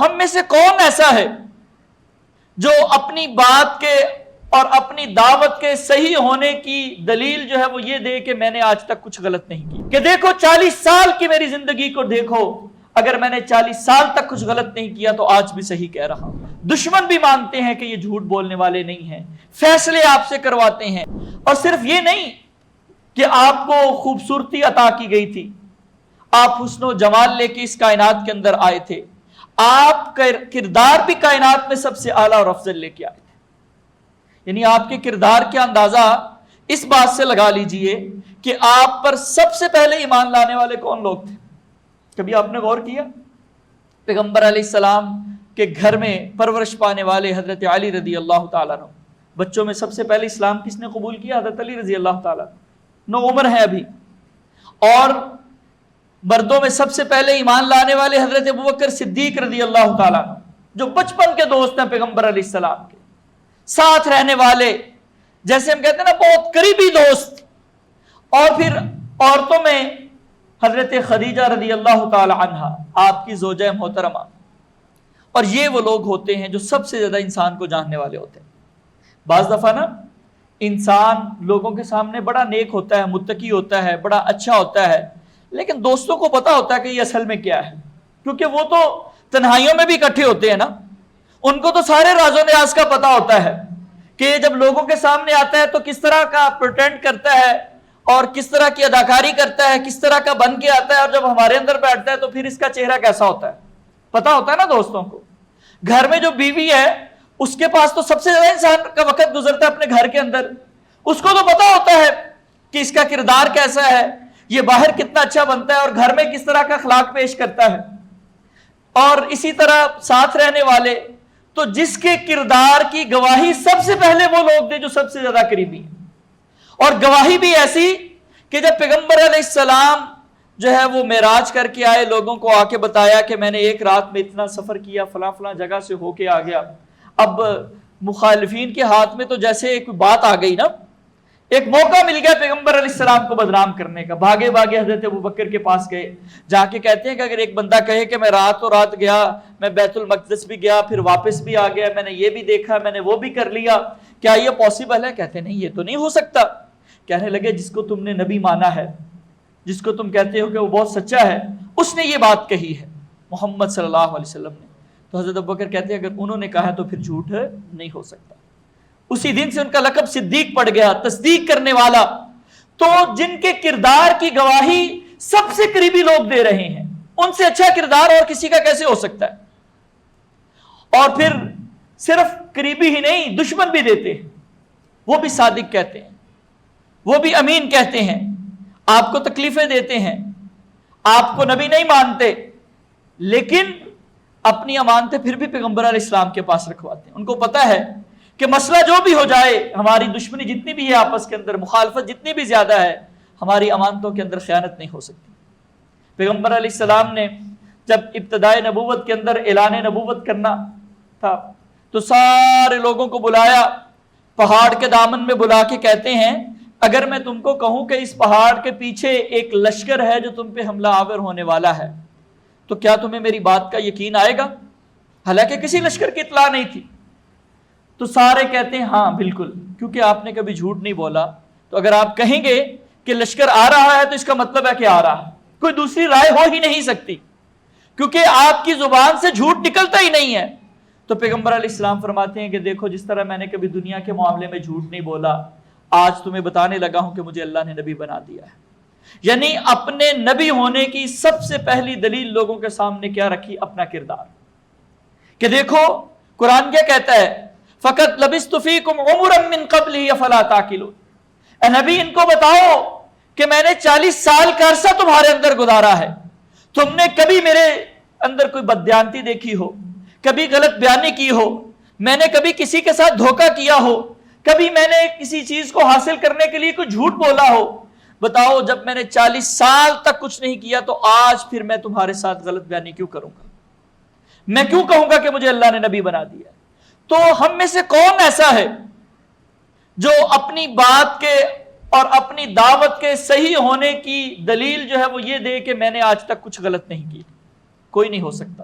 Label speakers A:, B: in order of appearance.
A: ہم میں سے کون ایسا ہے جو اپنی بات کے اور اپنی دعوت کے صحیح ہونے کی دلیل جو ہے وہ یہ دے کہ میں نے آج تک کچھ غلط نہیں کی؟ کہ دیکھو 40 سال کی میری زندگی کو دیکھو، اگر میں نے 40 سال تک کچھ غلط نہیں کیا تو آج بھی صحیح کہہ رہا ہوں۔ دشمن بھی مانتے ہیں کہ یہ جھوٹ بولنے والے نہیں ہیں، فیصلے آپ سے کرواتے ہیں۔ اور صرف یہ نہیں کہ آپ کو خوبصورتی عطا کی گئی تھی، آپ حسن و جمال لے کے اس کائنات کے اندر آئے تھے، آپ کا کردار بھی کائنات میں سب سے اعلیٰ اور افضل لے کے آئے تھے۔ یعنی آپ کے کردار کا اندازہ اس بات سے لگا لیجئے کہ آپ پر سب سے پہلے ایمان لانے والے کون لوگ تھے؟ کبھی آپ نے غور کیا؟ پیغمبر علیہ السلام کے گھر میں پرورش پانے والے حضرت علی رضی اللہ تعالیٰ عنہ، بچوں میں سب سے پہلے اسلام کس نے قبول کیا؟ حضرت علی رضی اللہ تعالیٰ، نو عمر ہے ابھی۔ اور مردوں میں سب سے پہلے ایمان لانے والے حضرت ابوبکر صدیق رضی اللہ تعالیٰ عنہ، جو بچپن کے دوست ہیں پیغمبر علیہ السلام کے، ساتھ رہنے والے، جیسے ہم کہتے ہیں نا بہت قریبی دوست۔ اور پھر عورتوں میں حضرت خدیجہ رضی اللہ تعالی عنہا، آپ کی زوجہ محترمہ۔ اور یہ وہ لوگ ہوتے ہیں جو سب سے زیادہ انسان کو جاننے والے ہوتے ہیں۔ بعض دفعہ نا انسان لوگوں کے سامنے بڑا نیک ہوتا ہے، متقی ہوتا ہے، بڑا اچھا ہوتا ہے، لیکن دوستوں کو پتا ہوتا ہے کہ یہ اصل میں کیا ہے، کیونکہ وہ تو تنہائیوں میں بھی اکٹھے ہوتے ہیں نا، ان کو تو سارے راز و نیاز کا پتا ہوتا ہے کہ جب لوگوں کے سامنے آتا ہے تو کس طرح کا پریٹینڈ کرتا ہے اور کس طرح کی اداکاری کرتا ہے، کس طرح کا بن کے آتا ہے، اور جب ہمارے اندر بیٹھتا ہے تو پھر اس کا چہرہ کیسا ہوتا ہے، پتا ہوتا ہے نا دوستوں کو۔ گھر میں جو بیوی ہے اس کے پاس تو سب سے زیادہ انسان کا وقت گزرتا ہے اپنے گھر کے اندر، اس کو تو پتا ہوتا ہے کہ اس کا کردار کیسا ہے، یہ باہر کتنا اچھا بنتا ہے اور گھر میں کس طرح کا اخلاق پیش کرتا ہے۔ اور اسی طرح ساتھ رہنے والے، تو جس کے کردار کی گواہی سب سے پہلے وہ لوگ دے جو سب سے زیادہ قریبی ہیں۔ اور گواہی بھی ایسی کہ جب پیغمبر علیہ السلام جو ہے وہ معراج کر کے آئے، لوگوں کو آ کے بتایا کہ میں نے ایک رات میں اتنا سفر کیا، فلاں فلاں جگہ سے ہو کے آ گیا۔ اب مخالفین کے ہاتھ میں تو جیسے ایک بات آ گئی نا، ایک موقع مل گیا پیغمبر علیہ السلام کو بدنام کرنے کا۔ بھاگے بھاگے حضرت ابوبکر کے پاس گئے، جا کے کہتے ہیں کہ اگر ایک بندہ کہے کہ میں رات و رات گیا، میں بیت المقدس بھی گیا، پھر واپس بھی آ گیا، میں نے یہ بھی دیکھا، میں نے وہ بھی کر لیا، کیا یہ پاسبل ہے؟ کہتے نہیں، یہ تو نہیں ہو سکتا۔ کہنے لگے جس کو تم نے نبی مانا ہے، جس کو تم کہتے ہو کہ وہ بہت سچا ہے، اس نے یہ بات کہی ہے، محمد صلی اللہ علیہ وسلم نے۔ تو حضرت ابوبکر کہتے ہیں اگر انہوں نے کہا تو پھر جھوٹ نہیں ہو سکتا۔ اسی دن سے ان کا لقب صدیق پڑ گیا، تصدیق کرنے والا۔ تو جن کے کردار کی گواہی سب سے قریبی لوگ دے رہے ہیں، ان سے اچھا کردار اور کسی کا کیسے ہو سکتا ہے؟ اور پھر صرف قریبی ہی نہیں، دشمن بھی دیتے ہیں، وہ بھی صادق کہتے ہیں، وہ بھی امین کہتے ہیں، آپ کو تکلیفیں دیتے ہیں، آپ کو نبی نہیں مانتے، لیکن اپنی امانتیں پھر بھی پیغمبر علیہ السلام کے پاس رکھواتے ہیں۔ ان کو پتا ہے کہ مسئلہ جو بھی ہو جائے، ہماری دشمنی جتنی بھی ہے آپس کے اندر، مخالفت جتنی بھی زیادہ ہے، ہماری امانتوں کے اندر خیانت نہیں ہو سکتی۔ پیغمبر علیہ السلام نے جب ابتدائے نبوت کے اندر اعلان نبوت کرنا تھا تو سارے لوگوں کو بلایا، پہاڑ کے دامن میں بلا کے کہتے ہیں اگر میں تم کو کہوں کہ اس پہاڑ کے پیچھے ایک لشکر ہے جو تم پہ حملہ آور ہونے والا ہے، تو کیا تمہیں میری بات کا یقین آئے گا؟ حالانکہ کسی لشکر کی اطلاع نہیں تھی۔ تو سارے کہتے ہیں ہاں بالکل، کیونکہ آپ نے کبھی جھوٹ نہیں بولا، تو اگر آپ کہیں گے کہ لشکر آ رہا ہے تو اس کا مطلب ہے کہ آ رہا ہے، کوئی دوسری رائے ہو ہی نہیں سکتی، کیونکہ آپ کی زبان سے جھوٹ نکلتا ہی نہیں ہے۔ تو پیغمبر علیہ السلام فرماتے ہیں کہ دیکھو جس طرح میں نے کبھی دنیا کے معاملے میں جھوٹ نہیں بولا، آج تمہیں بتانے لگا ہوں کہ مجھے اللہ نے نبی بنا دیا ہے۔ یعنی اپنے نبی ہونے کی سب سے پہلی دلیل لوگوں کے سامنے کیا رکھی؟ اپنا کردار، کہ دیکھو قرآن کیا کہتا ہے، فقط لبثت فیکم عمرا من قبلہ افلا تعقلون۔ اے نبی ان کو بتاؤ کہ میں نے 40 سال کا عرصہ تمہارے اندر گزارا ہے، تم نے کبھی میرے اندر کوئی بددیانتی دیکھی ہو، کبھی غلط بیانی کی ہو، میں نے کبھی کسی کے ساتھ دھوکہ کیا ہو، کبھی میں نے کسی چیز کو حاصل کرنے کے لیے کوئی جھوٹ بولا ہو؟ بتاؤ جب میں نے 40 سال تک کچھ نہیں کیا تو آج پھر میں تمہارے ساتھ غلط بیانی کیوں کروں گا؟ میں کیوں کہوں گا کہ مجھے اللہ نے نبی بنا دیا؟ تو ہم میں سے کون ایسا ہے جو اپنی بات کے اور اپنی دعوت کے صحیح ہونے کی دلیل جو ہے وہ یہ دے کہ میں نے آج تک کچھ غلط نہیں کی؟ کوئی نہیں ہو سکتا۔